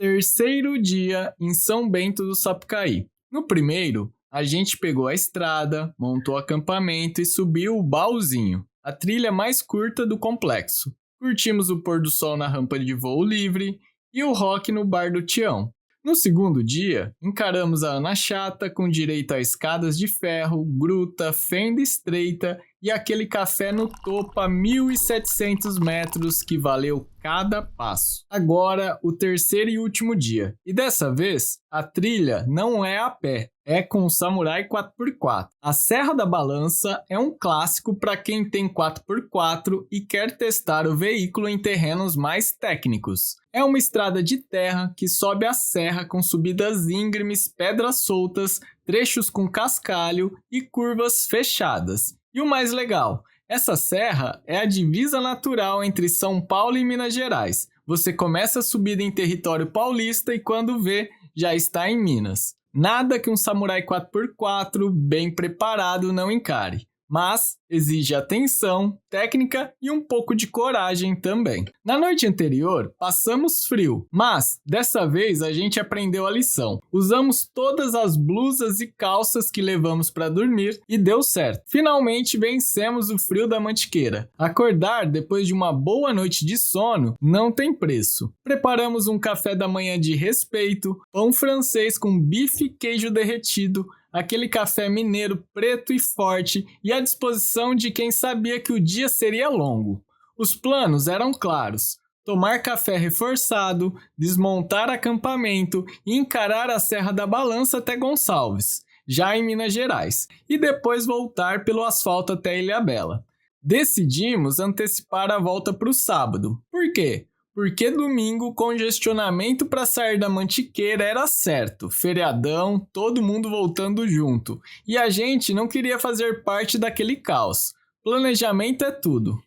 Terceiro dia em São Bento do Sapucaí. No primeiro, a gente pegou a estrada, montou acampamento e subiu o Baúzinho, a trilha mais curta do complexo. Curtimos o pôr do sol na rampa de voo livre e o rock no bar do Tião. No segundo dia, encaramos a Ana Chata com direito a escadas de ferro, gruta, fenda estreita e aquele café no topo a 1.700 metros que valeu cada passo. Agora, o terceiro e último dia. E dessa vez, a trilha não é a pé, é com o Samurai 4x4. A Serra da Balança é um clássico para quem tem 4x4 e quer testar o veículo em terrenos mais técnicos. É uma estrada de terra que sobe a serra com subidas íngremes, pedras soltas, trechos com cascalho e curvas fechadas. E o mais legal, essa serra é a divisa natural entre São Paulo e Minas Gerais. Você começa a subida em território paulista e quando vê, já está em Minas. Nada que um Samurai 4x4 bem preparado não encare. Mas exige atenção, técnica e um pouco de coragem também. Na noite anterior, passamos frio, mas dessa vez a gente aprendeu a lição. Usamos todas as blusas e calças que levamos para dormir e deu certo. Finalmente vencemos o frio da Mantiqueira. Acordar depois de uma boa noite de sono não tem preço. Preparamos um café da manhã de respeito, pão francês com bife e queijo derretido, aquele café mineiro preto e forte e à disposição de quem sabia que o dia seria longo. Os planos eram claros: tomar café reforçado, desmontar acampamento e encarar a Serra da Balança até Gonçalves, já em Minas Gerais, e depois voltar pelo asfalto até Ilhabela. Decidimos antecipar a volta para o sábado. Por quê? Porque domingo o congestionamento para sair da Mantiqueira era certo, feriadão, todo mundo voltando junto, e a gente não queria fazer parte daquele caos. Planejamento é tudo.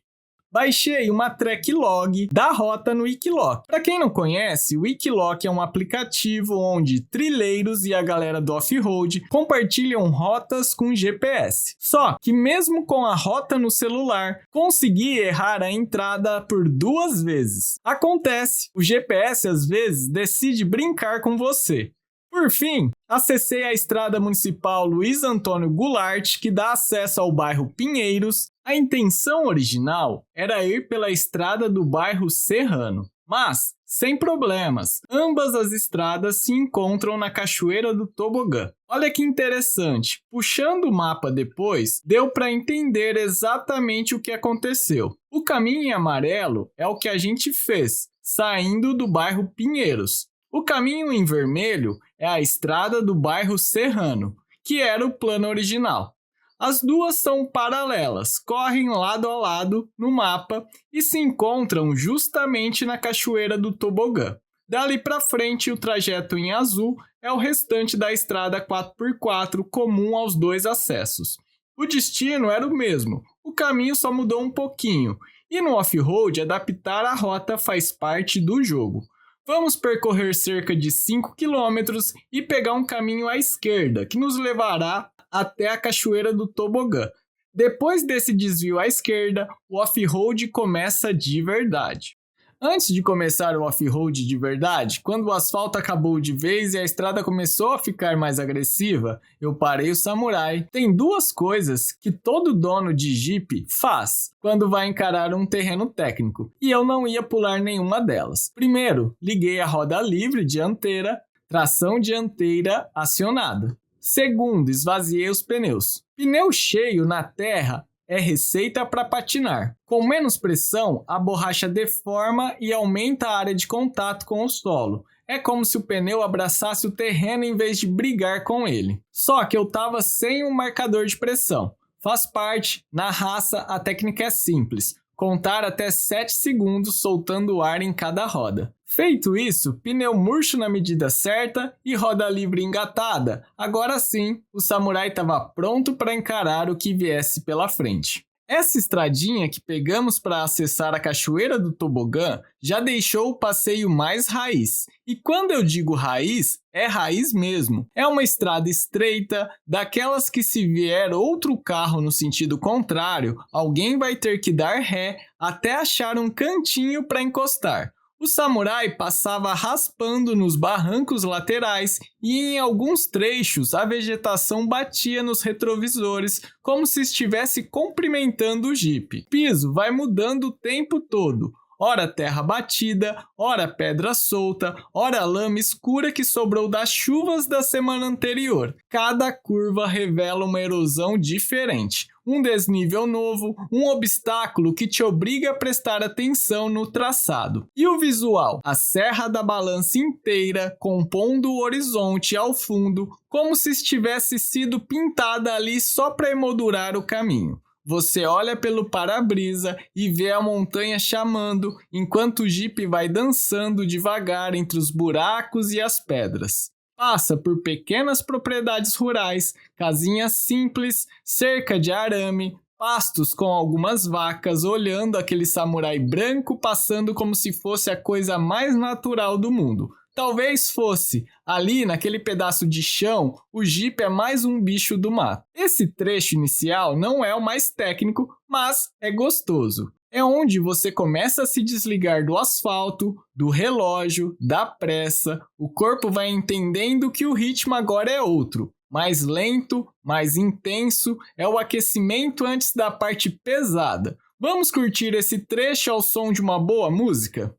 Baixei uma track log da rota no Wikiloc. Para quem não conhece, o Wikiloc é um aplicativo onde trilheiros e a galera do off-road compartilham rotas com GPS. Só que mesmo com a rota no celular, consegui errar a entrada por 2 vezes. Acontece, o GPS às vezes decide brincar com você. Por fim, acessei a estrada municipal Luiz Antônio Goulart, que dá acesso ao bairro Pinheiros. A intenção original era ir pela estrada do bairro Serrano, mas, sem problemas, ambas as estradas se encontram na Cachoeira do Tobogã. Olha que interessante, puxando o mapa depois, deu para entender exatamente o que aconteceu. O caminho em amarelo é o que a gente fez, saindo do bairro Pinheiros. O caminho em vermelho é a estrada do bairro Serrano, que era o plano original. As duas são paralelas, correm lado a lado no mapa e se encontram justamente na Cachoeira do Tobogã. Dali para frente, o trajeto em azul é o restante da estrada 4x4 comum aos 2 acessos. O destino era o mesmo, o caminho só mudou um pouquinho, e no off-road adaptar a rota faz parte do jogo. Vamos percorrer cerca de 5 km e pegar um caminho à esquerda, que nos levará até a Cachoeira do Tobogã. Depois desse desvio à esquerda, o off-road começa de verdade. Antes de começar o off-road de verdade, quando o asfalto acabou de vez e a estrada começou a ficar mais agressiva, eu parei o Samurai. Tem 2 coisas que todo dono de Jeep faz quando vai encarar um terreno técnico, e eu não ia pular nenhuma delas. Primeiro, liguei a roda livre dianteira, tração dianteira acionada. Segundo, esvaziei os pneus. Pneu cheio na terra é receita para patinar. Com menos pressão, a borracha deforma e aumenta a área de contato com o solo. É como se o pneu abraçasse o terreno em vez de brigar com ele. Só que eu estava sem um marcador de pressão. Faz parte, na raça a técnica é simples. Contar até 7 segundos soltando o ar em cada roda. Feito isso, pneu murcho na medida certa e roda livre engatada. Agora sim, o Samurai estava pronto para encarar o que viesse pela frente. Essa estradinha que pegamos para acessar a Cachoeira do Tobogã já deixou o passeio mais raiz. E quando eu digo raiz, é raiz mesmo. É uma estrada estreita, daquelas que se vier outro carro no sentido contrário, alguém vai ter que dar ré até achar um cantinho para encostar. O samurai passava raspando nos barrancos laterais e em alguns trechos a vegetação batia nos retrovisores como se estivesse cumprimentando o jipe. O piso vai mudando o tempo todo. Ora terra batida, ora pedra solta, ora lama escura que sobrou das chuvas da semana anterior. Cada curva revela uma erosão diferente, um desnível novo, um obstáculo que te obriga a prestar atenção no traçado. E o visual? A Serra da Balança inteira, compondo o horizonte ao fundo, como se tivesse sido pintada ali só para emoldurar o caminho. Você olha pelo para-brisa e vê a montanha chamando, enquanto o jipe vai dançando devagar entre os buracos e as pedras. Passa por pequenas propriedades rurais, casinhas simples, cerca de arame, pastos com algumas vacas, olhando aquele samurai branco passando como se fosse a coisa mais natural do mundo. Talvez fosse, ali naquele pedaço de chão, o jipe é mais um bicho do mato. Esse trecho inicial não é o mais técnico, mas é gostoso. É onde você começa a se desligar do asfalto, do relógio, da pressa. O corpo vai entendendo que o ritmo agora é outro. Mais lento, mais intenso, é o aquecimento antes da parte pesada. Vamos curtir esse trecho ao som de uma boa música?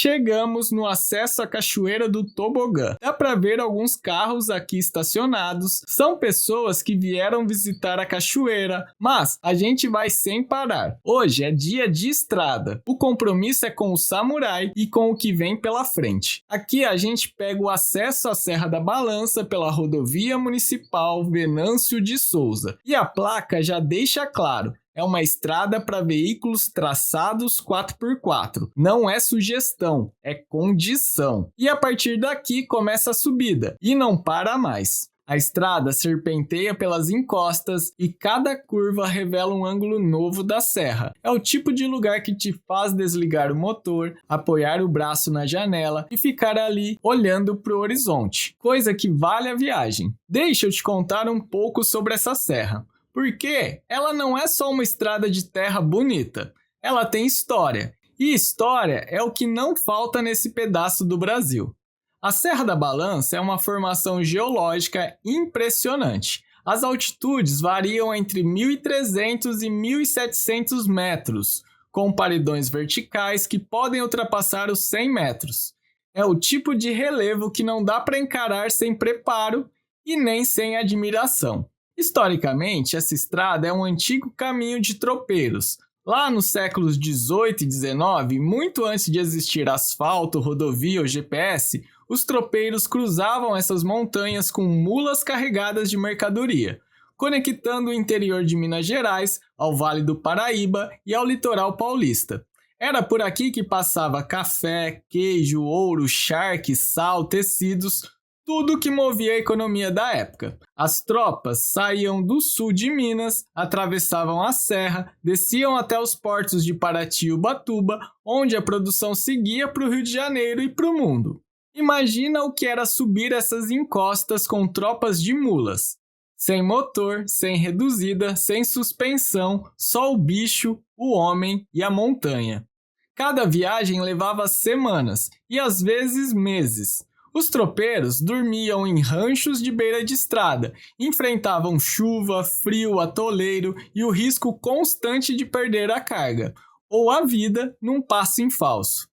Chegamos no acesso à Cachoeira do Tobogã. Dá para ver alguns carros aqui estacionados. São pessoas que vieram visitar a cachoeira, mas a gente vai sem parar. Hoje é dia de estrada. O compromisso é com o samurai e com o que vem pela frente. Aqui a gente pega o acesso à Serra da Balança pela rodovia municipal Venâncio de Souza. E a placa já deixa claro: é uma estrada para veículos traçados 4x4. Não é sugestão, é condição. E a partir daqui começa a subida e não para mais. A estrada serpenteia pelas encostas e cada curva revela um ângulo novo da serra. É o tipo de lugar que te faz desligar o motor, apoiar o braço na janela e ficar ali olhando para o horizonte. Coisa que vale a viagem. Deixa eu te contar um pouco sobre essa serra. Porque ela não é só uma estrada de terra bonita, ela tem história. E história é o que não falta nesse pedaço do Brasil. A Serra da Balança é uma formação geológica impressionante. As altitudes variam entre 1.300 e 1.700 metros, com paredões verticais que podem ultrapassar os 100 metros. É o tipo de relevo que não dá para encarar sem preparo e nem sem admiração. Historicamente, essa estrada é um antigo caminho de tropeiros. Lá nos séculos 18 e 19, muito antes de existir asfalto, rodovia ou GPS, os tropeiros cruzavam essas montanhas com mulas carregadas de mercadoria, conectando o interior de Minas Gerais ao Vale do Paraíba e ao litoral paulista. Era por aqui que passava café, queijo, ouro, charque, sal, tecidos, tudo que movia a economia da época. As tropas saíam do sul de Minas, atravessavam a serra, desciam até os portos de Paraty e Ubatuba, onde a produção seguia para o Rio de Janeiro e para o mundo. Imagina o que era subir essas encostas com tropas de mulas. Sem motor, sem reduzida, sem suspensão, só o bicho, o homem e a montanha. Cada viagem levava semanas e às vezes meses. Os tropeiros dormiam em ranchos de beira de estrada, enfrentavam chuva, frio, atoleiro e o risco constante de perder a carga, ou a vida num passo em falso.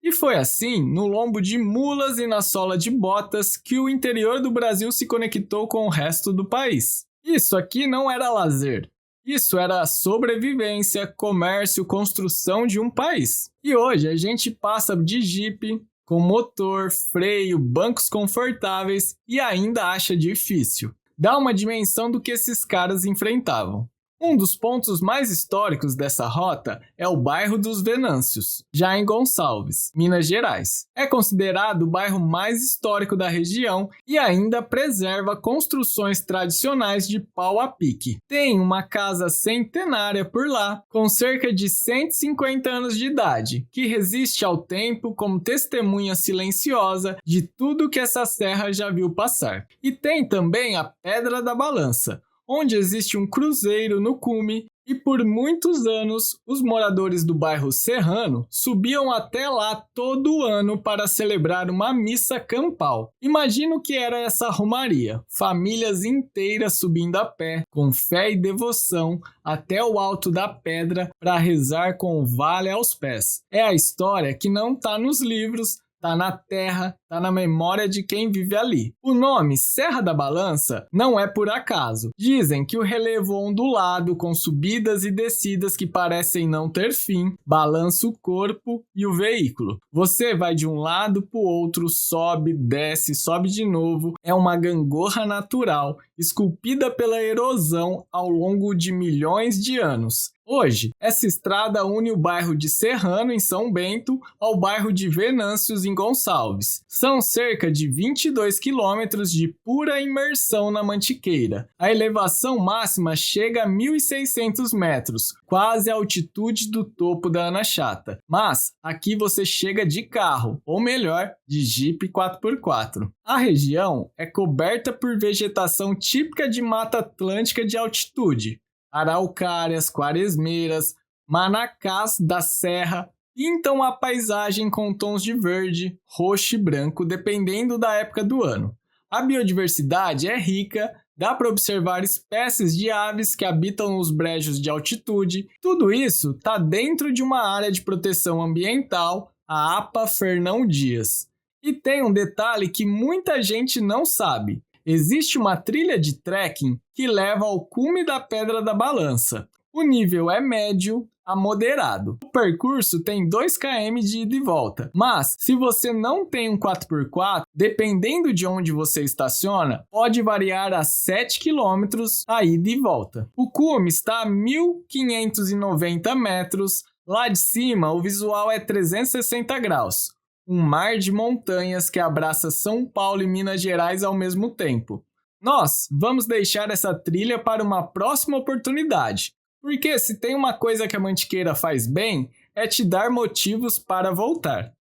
E foi assim, no lombo de mulas e na sola de botas, que o interior do Brasil se conectou com o resto do país. Isso aqui não era lazer. Isso era sobrevivência, comércio, construção de um país. E hoje a gente passa de Jeep, com motor, freio, bancos confortáveis e ainda acha difícil. Dá uma dimensão do que esses caras enfrentavam. Um dos pontos mais históricos dessa rota é o bairro dos Venâncios, já em Gonçalves, Minas Gerais. É considerado o bairro mais histórico da região e ainda preserva construções tradicionais de pau a pique. Tem uma casa centenária por lá, com cerca de 150 anos de idade, que resiste ao tempo como testemunha silenciosa de tudo que essa serra já viu passar. E tem também a Pedra da Balança, onde existe um cruzeiro no cume e por muitos anos os moradores do bairro Serrano subiam até lá todo ano para celebrar uma missa campal. Imagina o que era essa romaria, famílias inteiras subindo a pé, com fé e devoção, até o alto da pedra para rezar com o vale aos pés. É a história que não está nos livros, tá na terra, tá na memória de quem vive ali. O nome Serra da Balança não é por acaso. Dizem que o relevo ondulado, com subidas e descidas que parecem não ter fim, balança o corpo e o veículo. Você vai de um lado para o outro, sobe, desce, sobe de novo. É uma gangorra natural, esculpida pela erosão ao longo de milhões de anos. Hoje, essa estrada une o bairro de Serrano, em São Bento, ao bairro de Venâncios, em Gonçalves. São cerca de 22 quilômetros de pura imersão na Mantiqueira. A elevação máxima chega a 1.600 metros, quase a altitude do topo da Ana Chata. Mas aqui você chega de carro, ou melhor, de Jeep 4x4. A região é coberta por vegetação típica de Mata Atlântica de altitude. Araucárias, quaresmeiras, manacás da serra pintam a paisagem com tons de verde, roxo e branco, dependendo da época do ano. A biodiversidade é rica, dá para observar espécies de aves que habitam os brejos de altitude. Tudo isso está dentro de uma área de proteção ambiental, a APA Fernão Dias. E tem um detalhe que muita gente não sabe. Existe uma trilha de trekking que leva ao cume da Pedra da Balança. O nível é médio a moderado. O percurso tem 2 km de ida e volta, mas se você não tem um 4x4, dependendo de onde você estaciona, pode variar a 7 km a ida e volta. O cume está a 1.590 metros, lá de cima o visual é 360 graus. Um mar de montanhas que abraça São Paulo e Minas Gerais ao mesmo tempo. Nós vamos deixar essa trilha para uma próxima oportunidade, porque se tem uma coisa que a Mantiqueira faz bem, é te dar motivos para voltar.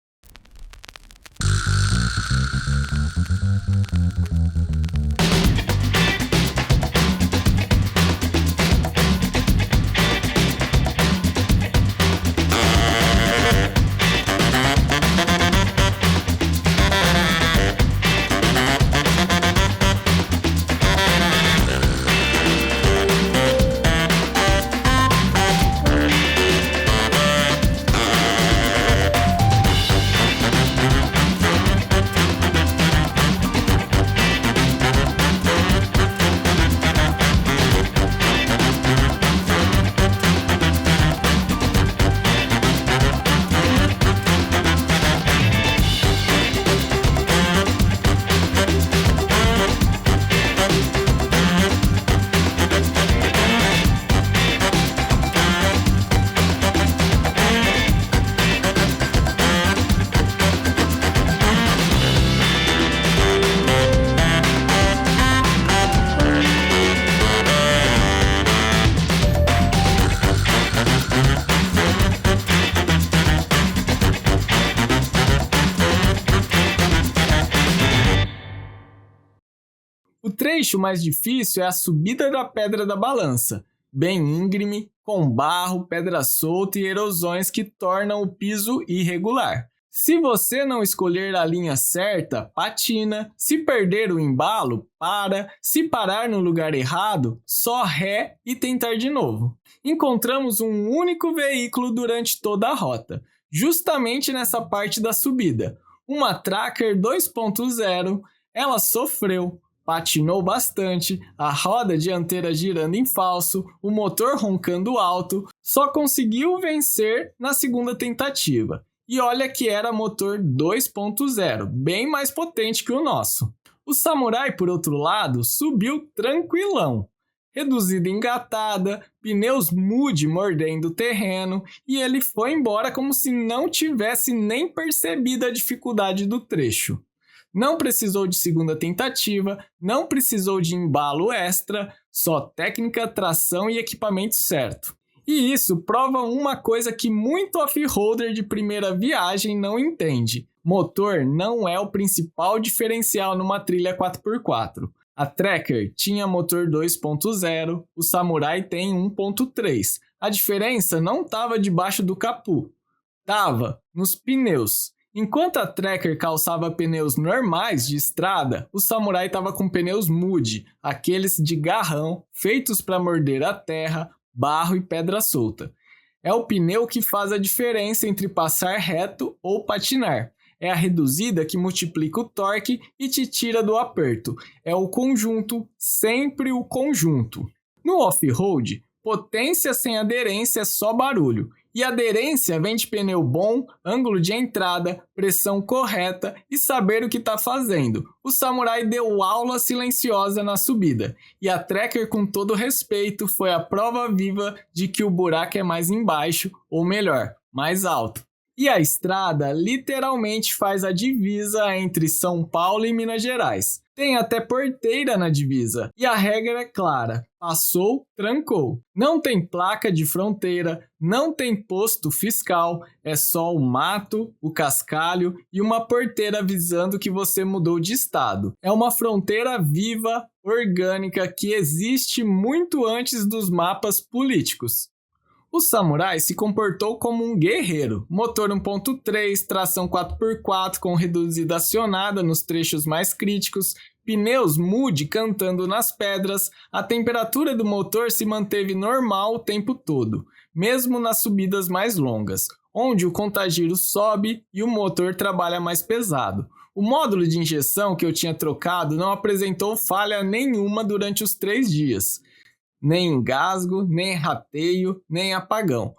O trecho mais difícil é a subida da Pedra da Balança, bem íngreme, com barro, pedra solta e erosões que tornam o piso irregular. Se você não escolher a linha certa, patina. Se perder o embalo, para. Se parar no lugar errado, só ré e tentar de novo. Encontramos um único veículo durante toda a rota, justamente nessa parte da subida. Uma Tracker 2.0, ela sofreu. patinou bastante, a roda dianteira girando em falso, o motor roncando alto, só conseguiu vencer na segunda tentativa. E olha que era motor 2.0, bem mais potente que o nosso. O Samurai, por outro lado, subiu tranquilão. Reduzida engatada, pneus Moody mordendo o terreno, e ele foi embora como se não tivesse nem percebido a dificuldade do trecho. Não precisou de segunda tentativa, não precisou de embalo extra, só técnica, tração e equipamento certo. E isso prova uma coisa que muito off-roader de primeira viagem não entende. Motor não é o principal diferencial numa trilha 4x4. A Tracker tinha motor 2.0, o Samurai tem 1.3. A diferença não estava debaixo do capô, estava nos pneus. Enquanto a Tracker calçava pneus normais de estrada, o Samurai estava com pneus Moody, aqueles de garrão, feitos para morder a terra, barro e pedra solta. É o pneu que faz a diferença entre passar reto ou patinar. É a reduzida que multiplica o torque e te tira do aperto. É o conjunto, sempre o conjunto. No off-road, potência sem aderência é só barulho. E aderência vem de pneu bom, ângulo de entrada, pressão correta e saber o que está fazendo. O Samurai deu aula silenciosa na subida. E a Tracker, com todo respeito, foi a prova viva de que o buraco é mais embaixo, ou melhor, mais alto. E a estrada literalmente faz a divisa entre São Paulo e Minas Gerais. Tem até porteira na divisa. E a regra é clara: passou, trancou. Não tem placa de fronteira, não tem posto fiscal, é só o mato, o cascalho e uma porteira avisando que você mudou de estado. É uma fronteira viva, orgânica, que existe muito antes dos mapas políticos. O Samurai se comportou como um guerreiro, motor 1.3, tração 4x4 com reduzida acionada nos trechos mais críticos, pneus Moody cantando nas pedras, a temperatura do motor se manteve normal o tempo todo, mesmo nas subidas mais longas, onde o contagiro sobe e o motor trabalha mais pesado. O módulo de injeção que eu tinha trocado não apresentou falha nenhuma durante os 3 dias. Nem engasgo, nem rateio, nem apagão.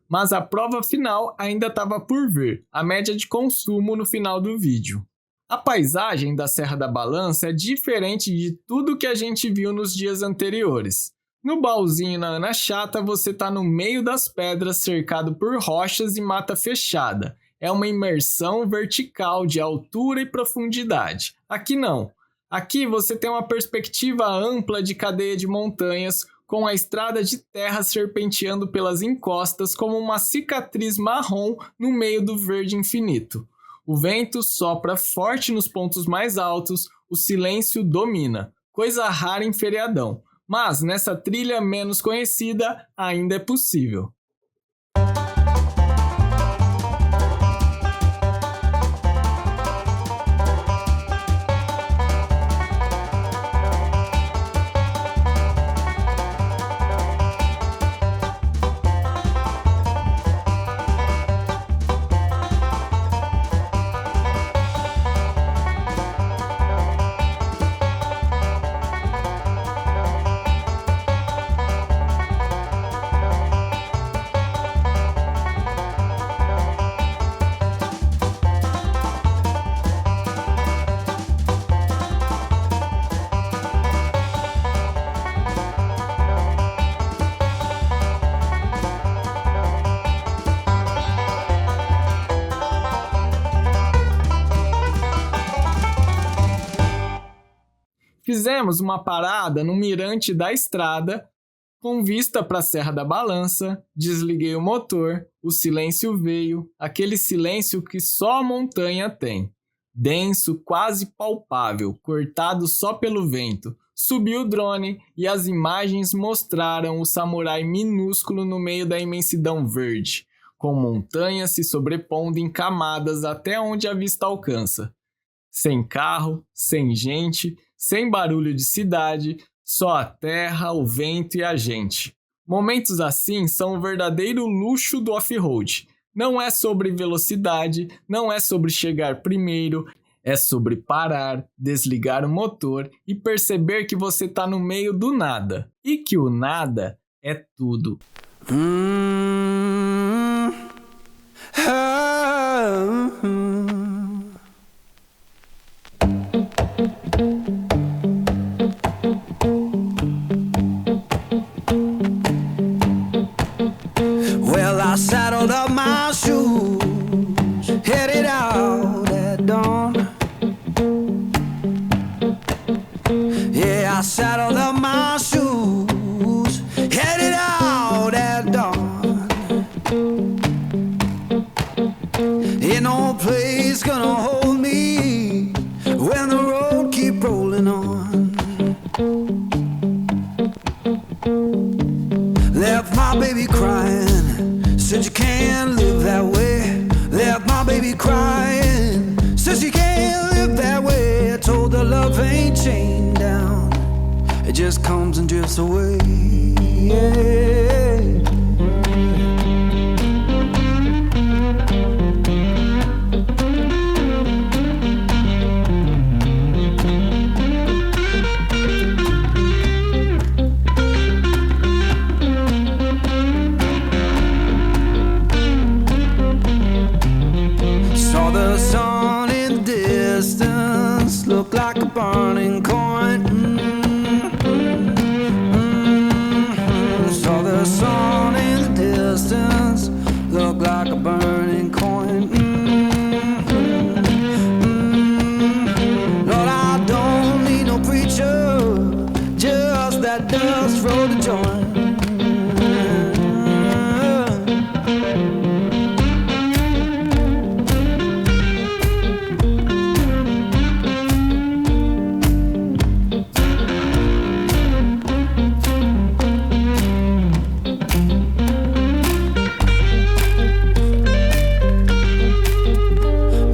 Mas a prova final ainda estava por vir, a média de consumo no final do vídeo. A paisagem da Serra da Balança é diferente de tudo que a gente viu nos dias anteriores. No baúzinho na Ana Chata você está no meio das pedras cercado por rochas e mata fechada. É uma imersão vertical de altura e profundidade. Aqui não. Aqui você tem uma perspectiva ampla de cadeia de montanhas, com a estrada de terra serpenteando pelas encostas como uma cicatriz marrom no meio do verde infinito. O vento sopra forte nos pontos mais altos, o silêncio domina, coisa rara em feriadão, mas nessa trilha menos conhecida ainda é possível. Fizemos uma parada no mirante da estrada, com vista para a Serra da Balança, desliguei o motor, o silêncio veio, aquele silêncio que só a montanha tem. Denso, quase palpável, cortado só pelo vento. Subi o drone e as imagens mostraram o Samurai minúsculo no meio da imensidão verde, com montanhas se sobrepondo em camadas até onde a vista alcança. Sem carro, sem gente, sem barulho de cidade, só a terra, o vento e a gente. Momentos assim são o verdadeiro luxo do off-road. Não é sobre velocidade, não é sobre chegar primeiro, É sobre parar, desligar o motor e perceber que você está no meio do nada e que o nada é tudo. Well, I saddled up my shoes, headed out at dawn. Yeah, I saddled up my shoes, headed out at dawn. Ain't no place gonna hold me when the road keep rolling on. Left my baby crying, said you can't live that way. Left my baby crying, says you can't live that way. I told her love ain't chained down, it just comes and drifts away. Yeah. Saw the sun in the distance, looked like a burning coin. Saw the sun in the distance, looked like a burning coin. Lord, I don't need no preacher, just that dust roll to join.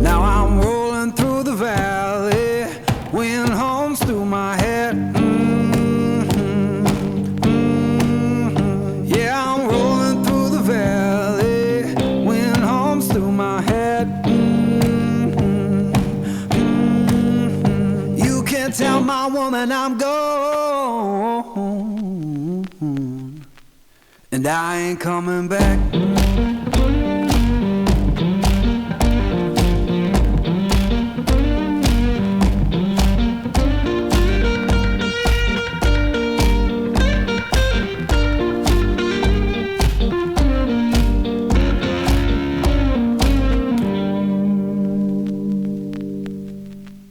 Now I'm rolling through the valley, wind hums through my head. Yeah, I'm rolling through the valley, wind hums through my head. You can tell my woman I'm gone, and I ain't coming back.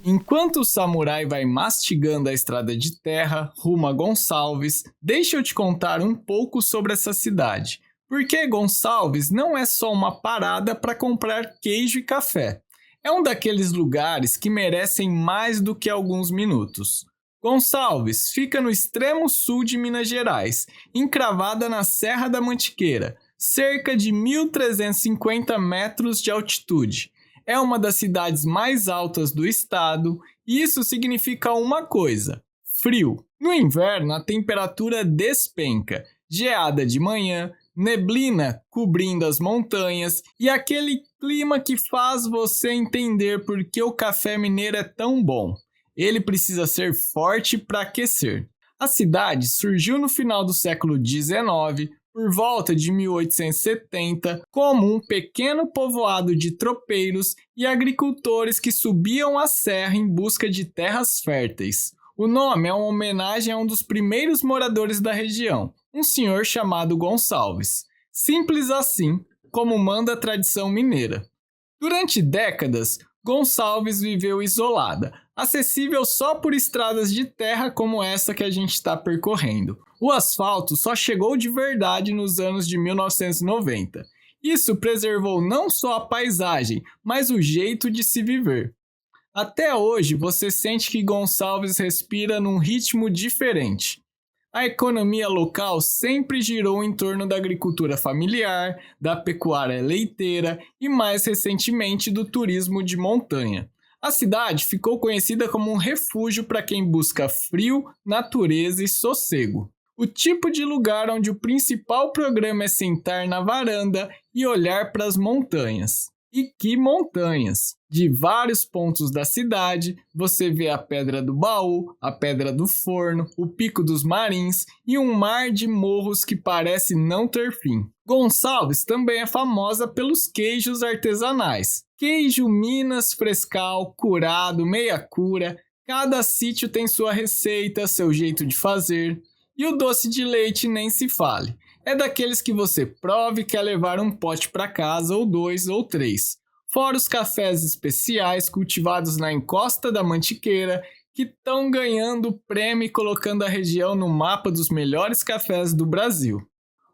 Enquanto o samurai vai mastigando a estrada de terra rumo a Gonçalves, deixa eu te contar um pouco sobre essa cidade. Porque Gonçalves não é só uma parada para comprar queijo e café. É um daqueles lugares que merecem mais do que alguns minutos. Gonçalves fica no extremo sul de Minas Gerais, encravada na Serra da Mantiqueira, cerca de 1.350 metros de altitude. É uma das cidades mais altas do estado e isso significa uma coisa: frio. No inverno, a temperatura despenca, geada de manhã, neblina cobrindo as montanhas e aquele clima que faz você entender por que o café mineiro é tão bom. Ele precisa ser forte para aquecer. A cidade surgiu no final do século XIX, por volta de 1870, como um pequeno povoado de tropeiros e agricultores que subiam a serra em busca de terras férteis. O nome é uma homenagem a um dos primeiros moradores da região, um senhor chamado Gonçalves. Simples assim, como manda a tradição mineira. Durante décadas, Gonçalves viveu isolada, acessível só por estradas de terra como essa que a gente está percorrendo. O asfalto só chegou de verdade nos anos de 1990. Isso preservou não só a paisagem, mas o jeito de se viver. Até hoje, você sente que Gonçalves respira num ritmo diferente. A economia local sempre girou em torno da agricultura familiar, da pecuária leiteira e, mais recentemente, do turismo de montanha. A cidade ficou conhecida como um refúgio para quem busca frio, natureza e sossego. O tipo de lugar onde o principal programa é sentar na varanda e olhar para as montanhas. E que montanhas! De vários pontos da cidade, você vê a Pedra do Baú, a Pedra do Forno, o Pico dos Marins e um mar de morros que parece não ter fim. Gonçalves também é famosa pelos queijos artesanais. Queijo Minas Frescal, curado, meia cura, cada sítio tem sua receita, seu jeito de fazer. E o doce de leite nem se fale. É daqueles que você prova e quer levar um pote para casa, ou 2 ou 3. Fora os cafés especiais cultivados na encosta da Mantiqueira, que estão ganhando prêmio e colocando a região no mapa dos melhores cafés do Brasil.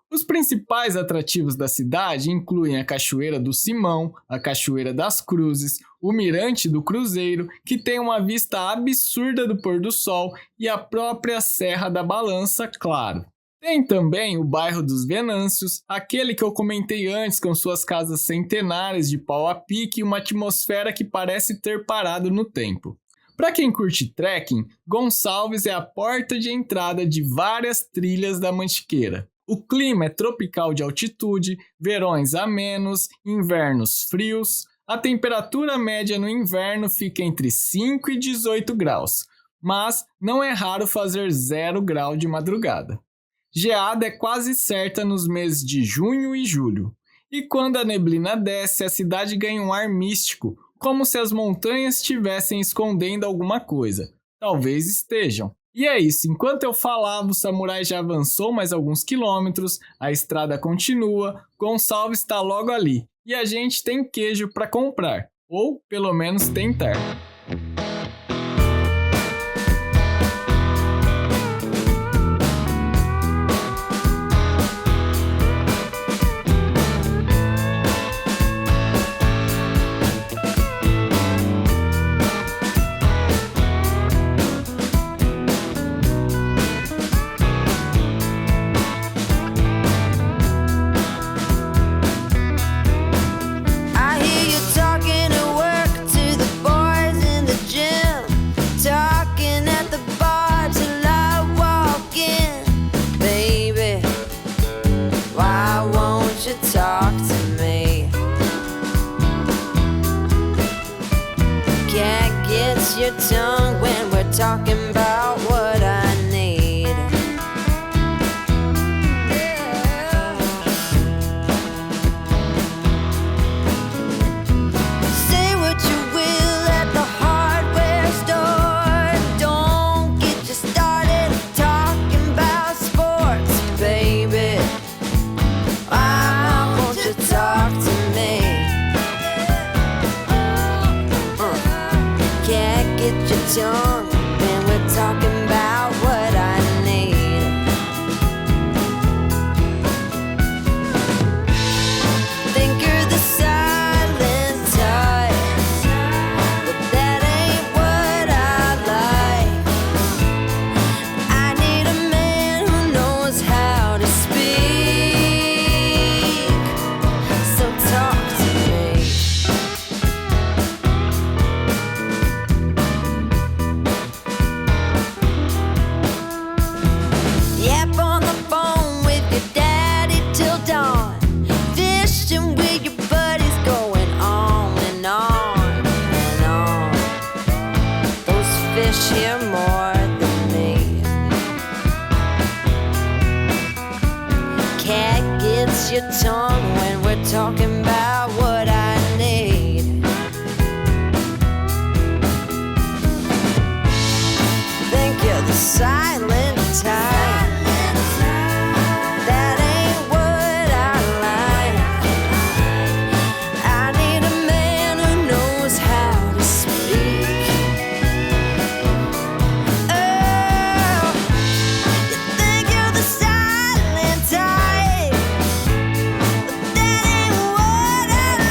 Os principais atrativos da cidade incluem a Cachoeira do Simão, a Cachoeira das Cruzes, o Mirante do Cruzeiro, que tem uma vista absurda do pôr do sol, e a própria Serra da Balança, claro. Tem também o bairro dos Venâncios, aquele que eu comentei antes com suas casas centenárias de pau a pique e uma atmosfera que parece ter parado no tempo. Para quem curte trekking, Gonçalves é a porta de entrada de várias trilhas da Mantiqueira. O clima é tropical de altitude, verões amenos, invernos frios. A temperatura média no inverno fica entre 5 e 18 graus, mas não é raro fazer 0 grau de madrugada. Geada é quase certa nos meses de junho e julho. E quando a neblina desce, a cidade ganha um ar místico, como se as montanhas estivessem escondendo alguma coisa. Talvez estejam. E é isso, enquanto eu falava, o samurai já avançou mais alguns quilômetros, a estrada continua, Gonçalves está logo ali, e a gente tem queijo para comprar, ou pelo menos tentar. Your tongue when we're talking about what I need. Say what you will at the hardware store. Don't get you started talking about sports, baby. Why won't you talk to me? Get your tongue when we're talking about what I need. Think you're the silent type, but that ain't what I like. I need a man who knows how to speak, so talk to me. Here more than me. Cat gets your tongue when we're talking about what I need. Think you're the silent type. That ain't what I like. I need a man who knows how to speak. What I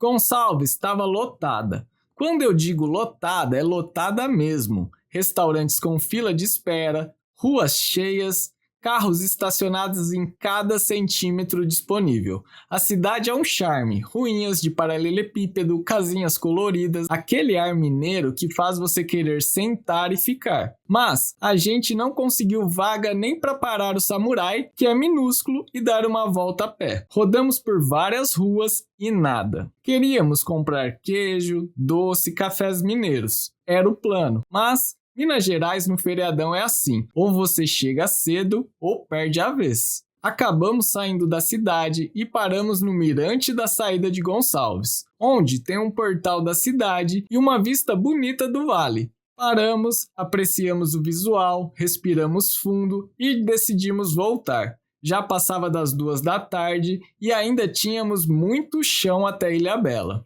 Gonçalves estava lotada. Quando eu digo lotada, é lotada mesmo. Restaurantes com fila de espera, ruas cheias, carros estacionados em cada centímetro disponível. A cidade é um charme, ruínas de paralelepípedo, casinhas coloridas, aquele ar mineiro que faz você querer sentar e ficar. Mas a gente não conseguiu vaga nem para parar o Samurai, que é minúsculo, e dar uma volta a pé. Rodamos por várias ruas e nada. Queríamos comprar queijo, doce, cafés mineiros. Era o plano, mas Minas Gerais no feriadão é assim, ou você chega cedo ou perde a vez. Acabamos saindo da cidade e paramos no mirante da saída de Gonçalves, onde tem um portal da cidade e uma vista bonita do vale. Paramos, apreciamos o visual, respiramos fundo e decidimos voltar. Já passava das 2 da tarde e ainda tínhamos muito chão até Ilhabela.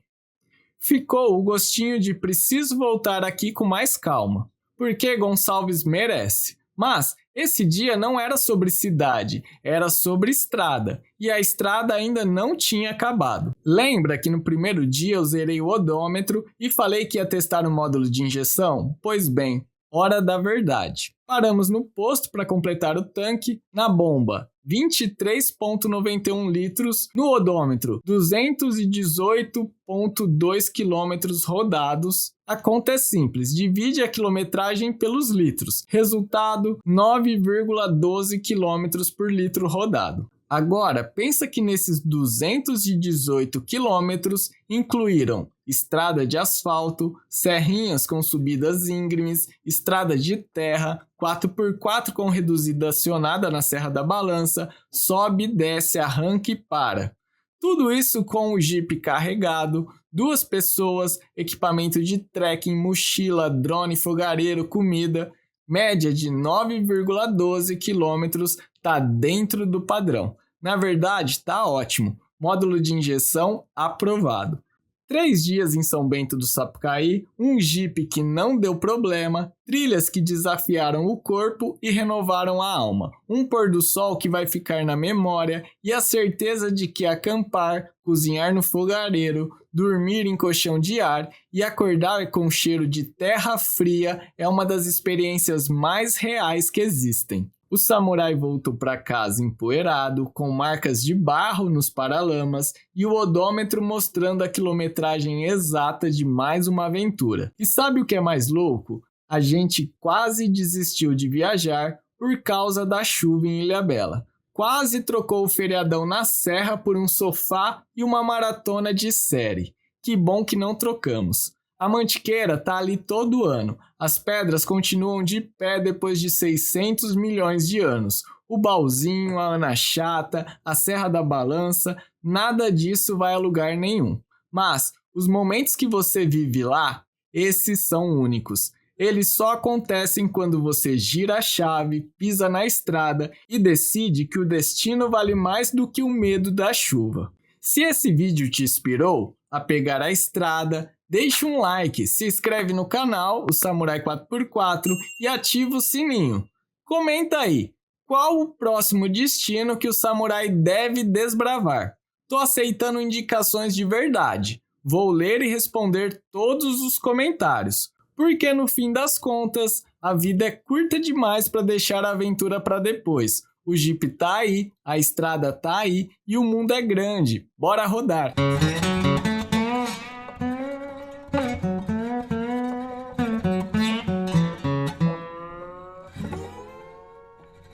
Ficou o gostinho de preciso voltar aqui com mais calma. Porque Gonçalves merece. Mas esse dia não era sobre cidade, era sobre estrada, e a estrada ainda não tinha acabado. Lembra que no primeiro dia eu zerei o odômetro e falei que ia testar o módulo de injeção? Pois bem, hora da verdade. Paramos no posto para completar o tanque, na bomba 23,91 litros, no odômetro 218,2 quilômetros rodados. A conta é simples, divide a quilometragem pelos litros. Resultado, 9,12 quilômetros por litro rodado. Agora, pensa que nesses 218 quilômetros incluíram estrada de asfalto, serrinhas com subidas íngremes, estrada de terra, 4x4 com reduzida acionada na Serra da Balança, sobe, desce, arranca e para. Tudo isso com o Jeep carregado, 2 pessoas, equipamento de trekking, mochila, drone, fogareiro, comida, média de 9,12 quilômetros, tá dentro do padrão. Na verdade, tá ótimo. Módulo de injeção aprovado. 3 dias em São Bento do Sapucaí, um Jeep que não deu problema, trilhas que desafiaram o corpo e renovaram a alma, um pôr do sol que vai ficar na memória e a certeza de que acampar, cozinhar no fogareiro, dormir em colchão de ar e acordar com cheiro de terra fria é uma das experiências mais reais que existem. O Samurai voltou para casa empoeirado, com marcas de barro nos paralamas e o odômetro mostrando a quilometragem exata de mais uma aventura. E sabe o que é mais louco? A gente quase desistiu de viajar por causa da chuva em Ilhabela. Quase trocou o feriadão na serra por um sofá e uma maratona de série. Que bom que não trocamos. A Mantiqueira tá ali todo ano. As pedras continuam de pé depois de 600 milhões de anos. O Baúzinho, a Ana Chata, a Serra da Balança, nada disso vai a lugar nenhum. Mas os momentos que você vive lá, esses são únicos. Eles só acontecem quando você gira a chave, pisa na estrada e decide que o destino vale mais do que o medo da chuva. Se esse vídeo te inspirou a pegar a estrada, deixa um like, se inscreve no canal, o Samurai 4x4 e ativa o sininho. Comenta aí, qual o próximo destino que o Samurai deve desbravar? Tô aceitando indicações de verdade. Vou ler e responder todos os comentários. Porque no fim das contas, a vida é curta demais para deixar a aventura para depois. O Jeep tá aí, a estrada tá aí e o mundo é grande. Bora rodar!